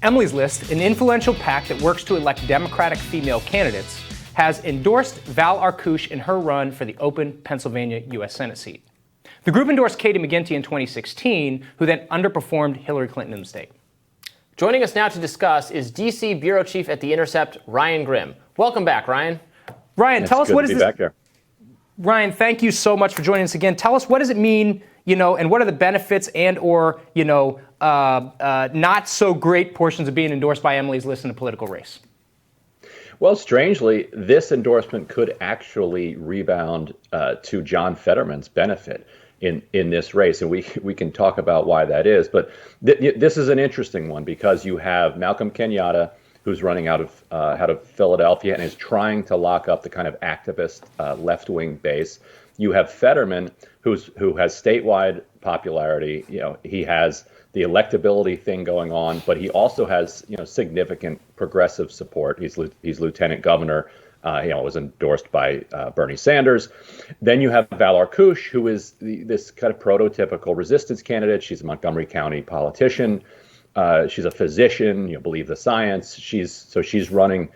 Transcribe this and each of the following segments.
Emily's List, an influential PAC that works to elect Democratic female candidates, has endorsed Val Arkush in her run for the open Pennsylvania U.S. Senate seat. The group endorsed Katie McGinty in 2016, who then underperformed Hillary Clinton in the state. Joining us now to discuss is D.C. Bureau Chief at The Intercept, Ryan Grim. Welcome back, Ryan. Ryan, tell us what is this? Back here. Ryan, thank you so much for joining us again. Tell us, what does it mean, and what are the benefits and or, not so great portions of being endorsed by Emily's List in a political race? Well, strangely, this endorsement could actually rebound to John Fetterman's benefit in this race, and we can talk about why that is. But this is an interesting one because you have Malcolm Kenyatta, who's running out of Philadelphia and is trying to lock up the kind of activist left-wing base. You have Fetterman, who has statewide popularity. He has the electability thing going on, but he also has significant progressive support. He's lieutenant governor. Was endorsed by Bernie Sanders. Then you have Val Arkush, who is this kind of prototypical resistance candidate. She's a Montgomery County politician. She's a physician. Believe the science. She's running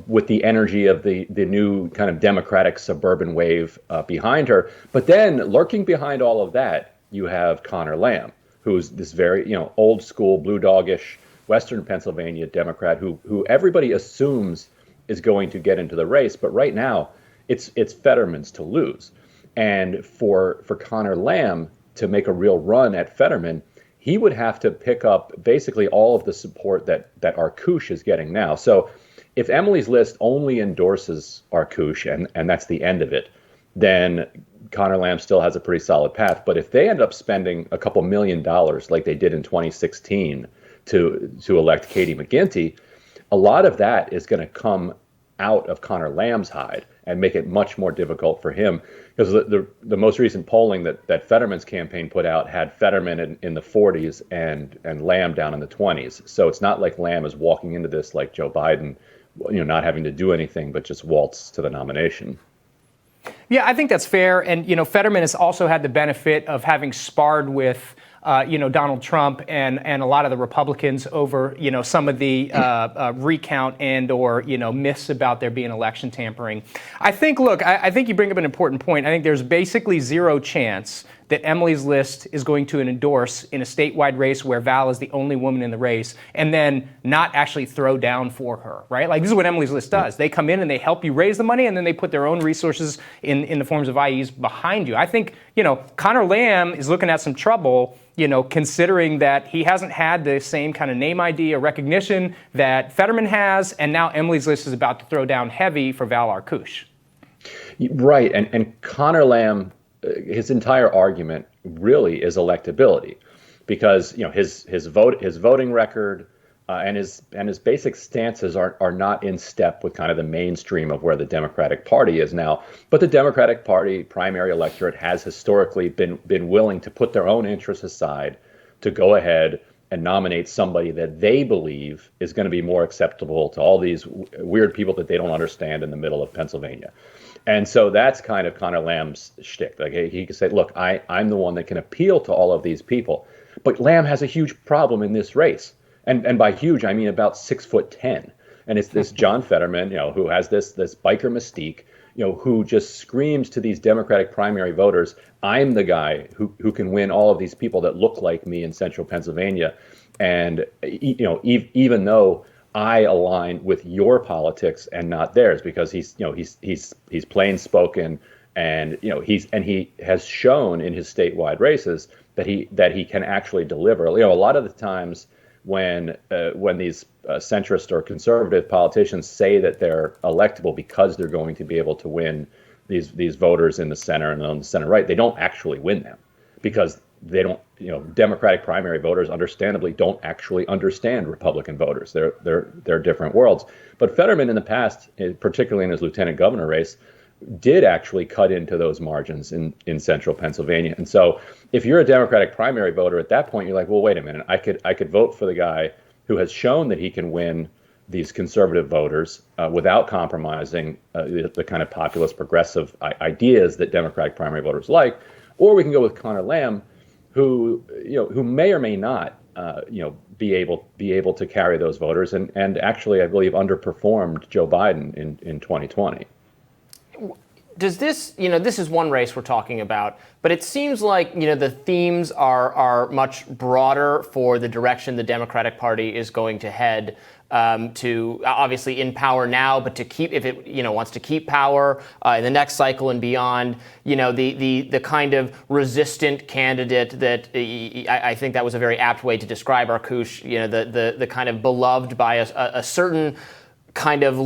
with the energy of the new kind of Democratic suburban wave behind her. But then lurking behind all of that, you have Connor Lamb, who's this very old school blue doggish Western Pennsylvania Democrat who everybody assumes is going to get into the race, but right now it's Fetterman's to lose. And for Connor Lamb to make a real run at Fetterman, he would have to pick up basically all of the support that Arkush is getting now. So if Emily's List only endorses Arkush and that's the end of it, then Connor Lamb still has a pretty solid path. But if they end up spending a couple $1 million like they did in 2016 to elect Katie McGinty, a lot of that is going to come out of Connor Lamb's hide and make it much more difficult for him. Because the most recent polling that Fetterman's campaign put out had Fetterman in the 40s and Lamb down in the 20s. So it's not like Lamb is walking into this like Joe Biden, not having to do anything but just waltz to the nomination. Yeah, I think that's fair. And, Fetterman has also had the benefit of having sparred with Donald Trump and a lot of the Republicans over, some of the recount and or, myths about there being election tampering. I think you bring up an important point. I think there's basically zero chance that Emily's List is going to endorse in a statewide race where Val is the only woman in the race and then not actually throw down for her, right? Like, this is what Emily's List does. They come in and they help you raise the money and then they put their own resources in the forms of IEs behind you. I think, Connor Lamb is looking at some trouble, considering that he hasn't had the same kind of name ID or recognition that Fetterman has, and now Emily's List is about to throw down heavy for Val Arkush. Right, and Connor Lamb, his entire argument really is electability, because his voting record and his basic stances are not in step with kind of the mainstream of where the Democratic Party is now. But the Democratic Party primary electorate has historically been willing to put their own interests aside to go ahead and nominate somebody that they believe is going to be more acceptable to all these weird people that they don't understand in the middle of Pennsylvania. And so that's kind of Connor Lamb's shtick. Like, he can say, look, I'm the one that can appeal to all of these people. But Lamb has a huge problem in this race. And by huge, I mean about 6'10". And it's this John Fetterman, who has this biker mystique, who just screams to these Democratic primary voters, I'm the guy who can win all of these people that look like me in central Pennsylvania. And, even though I align with your politics and not theirs, because he's plain spoken, and he has shown in his statewide races that he can actually deliver. A lot of the times when these centrist or conservative politicians say that they're electable because they're going to be able to win these voters in the center and on the center right, they don't actually win them because they don't. Democratic primary voters understandably don't actually understand Republican voters. They're different worlds. But Fetterman in the past, particularly in his lieutenant governor race, did actually cut into those margins in central Pennsylvania. And so if you're a Democratic primary voter at that point, you're like, well, wait a minute, I could vote for the guy who has shown that he can win these conservative voters without compromising the kind of populist progressive ideas that Democratic primary voters like. Or we can go with Connor Lamb, who may or may not be able to carry those voters, and actually, I believe, underperformed Joe Biden in 2020. Does this, this is one race we're talking about, but it seems like, the themes are much broader for the direction the Democratic Party is going to head, to obviously in power now, but to keep, if it, wants to keep power in the next cycle and beyond, the kind of resistant candidate that I think that was a very apt way to describe Arkush, the kind of beloved by a certain kind of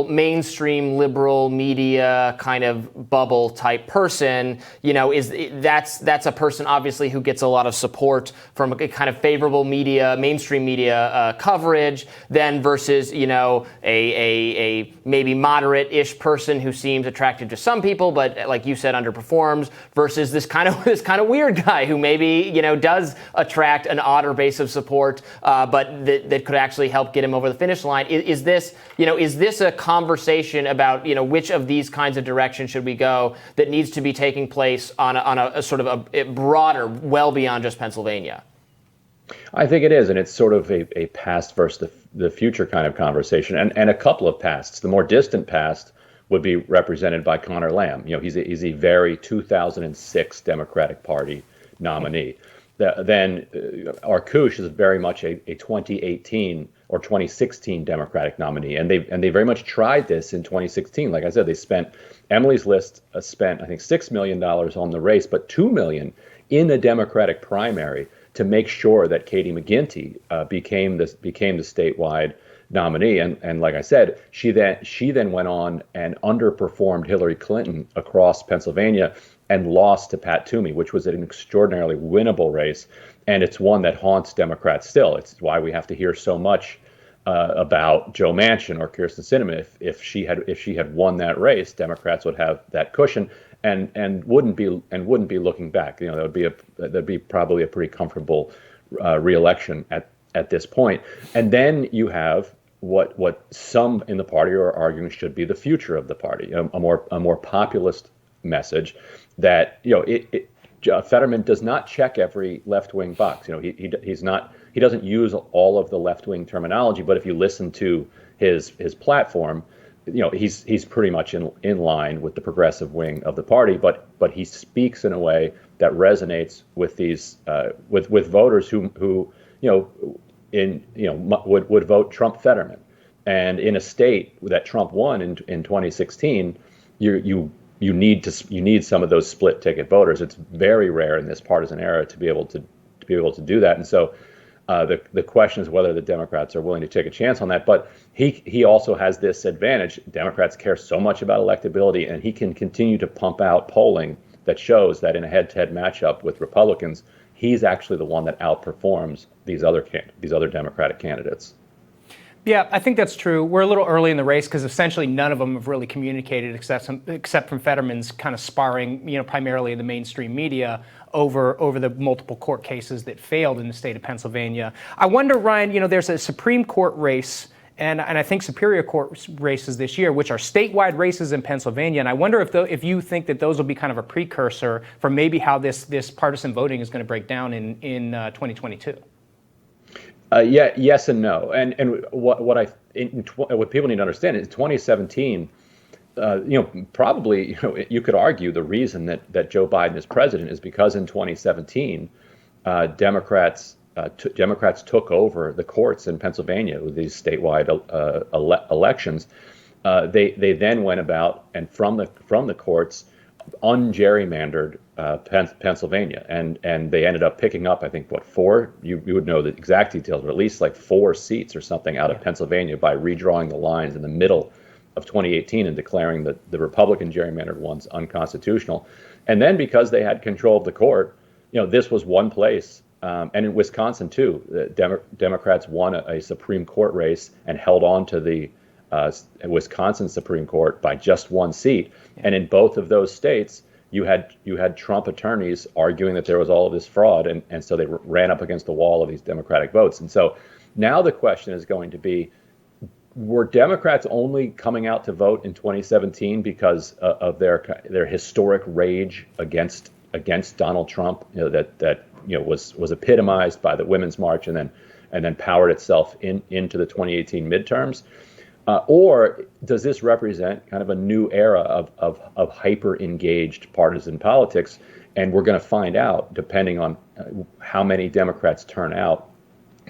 mainstream liberal media kind of bubble type person, that's a person obviously who gets a lot of support from a kind of favorable media, mainstream media coverage, then versus, a maybe moderate-ish person who seems attractive to some people, but like you said, underperforms, versus this kind of weird guy who maybe, does attract an odder base of support, but that could actually help get him over the finish line. Is this a conversation about, which of these kinds of directions should we go that needs to be taking place on a sort of a broader, well beyond just Pennsylvania? I think it is, and it's sort of a past versus the future kind of conversation, and a couple of pasts. The more distant past would be represented by Connor Lamb. He's a very 2006 Democratic Party nominee. Then Arkush is very much a 2018 or 2016 Democratic nominee, and they very much tried this in 2016. Like I said, Emily's List spent I think $6 million on the race, but $2 million in the Democratic primary to make sure that Katie McGinty became the statewide nominee. And like I said, she then went on and underperformed Hillary Clinton across Pennsylvania and lost to Pat Toomey, which was an extraordinarily winnable race. And it's one that haunts Democrats still. It's why we have to hear so much about Joe Manchin or Kyrsten Sinema. If she had won that race, Democrats would have that cushion and wouldn't be looking back. That'd be probably a pretty comfortable reelection at this point. And then you have what some in the party are arguing should be the future of the party, a more populist message that Fetterman does not check every left-wing box. He doesn't use all of the left-wing terminology, but if you listen to his platform, he's pretty much in line with the progressive wing of the party, but he speaks in a way that resonates with these with voters who would vote Trump Fetterman. And in a state that Trump won in 2016, you need some of those split ticket voters. It's very rare in this partisan era to be able to do that. And so the question is whether the Democrats are willing to take a chance on that. But he also has this advantage. Democrats care so much about electability, and he can continue to pump out polling that shows that in a head-to-head matchup with Republicans, he's actually the one that outperforms these other Democratic candidates. Yeah, I think that's true. We're a little early in the race because essentially none of them have really communicated except from Fetterman's kind of sparring, primarily in the mainstream media over the multiple court cases that failed in the state of Pennsylvania. I wonder, Ryan, there's a Supreme Court race and I think Superior Court races this year, which are statewide races in Pennsylvania. And I wonder if you think that those will be kind of a precursor for maybe how this partisan voting is going to break down in 2022. Yes and no. And what people need to understand is 2017, probably, you could argue the reason that Joe Biden is president is because in 2017, Democrats took over the courts in Pennsylvania with these statewide elections. They then went about and from the courts ungerrymandered Pennsylvania, and they ended up picking up, I think, four? You would know the exact details, but at least like 4 seats or something out of Pennsylvania by redrawing the lines in the middle of 2018 and declaring the Republican gerrymandered ones unconstitutional. And then because they had control of the court, this was one place. And in Wisconsin, too, the Democrats won a Supreme Court race and held on to the Wisconsin Supreme Court by just 1 seat. And in both of those states, you had Trump attorneys arguing that there was all of this fraud. And so they ran up against the wall of these Democratic votes. And so now the question is going to be, were Democrats only coming out to vote in 2017 because of their historic rage against Donald Trump, that was epitomized by the Women's March and then powered itself into the 2018 midterms? Or does this represent kind of a new era of hyper-engaged partisan politics? And we're going to find out, depending on how many Democrats turn out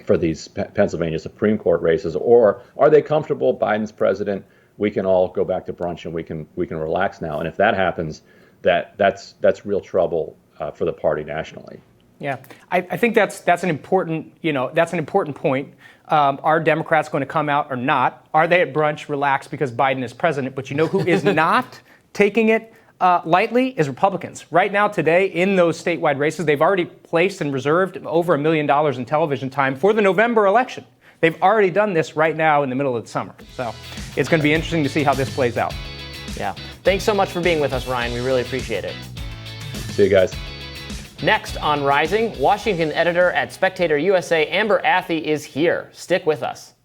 for these Pennsylvania Supreme Court races, or are they comfortable? Biden's president. We can all go back to brunch and we can relax now. And if that happens, that's real trouble for the party nationally. Yeah, I think that's an important point. Are Democrats going to come out or not? Are they at brunch, relax because Biden is president? But you know who is not taking it lightly is Republicans. Right now, today, in those statewide races, they've already placed and reserved over $1 million in television time for the November election. They've already done this right now in the middle of the summer. So it's going to be interesting to see how this plays out. Yeah. Thanks so much for being with us, Ryan. We really appreciate it. See you guys. Next on Rising, Washington editor at Spectator USA, Amber Athey, is here. Stick with us.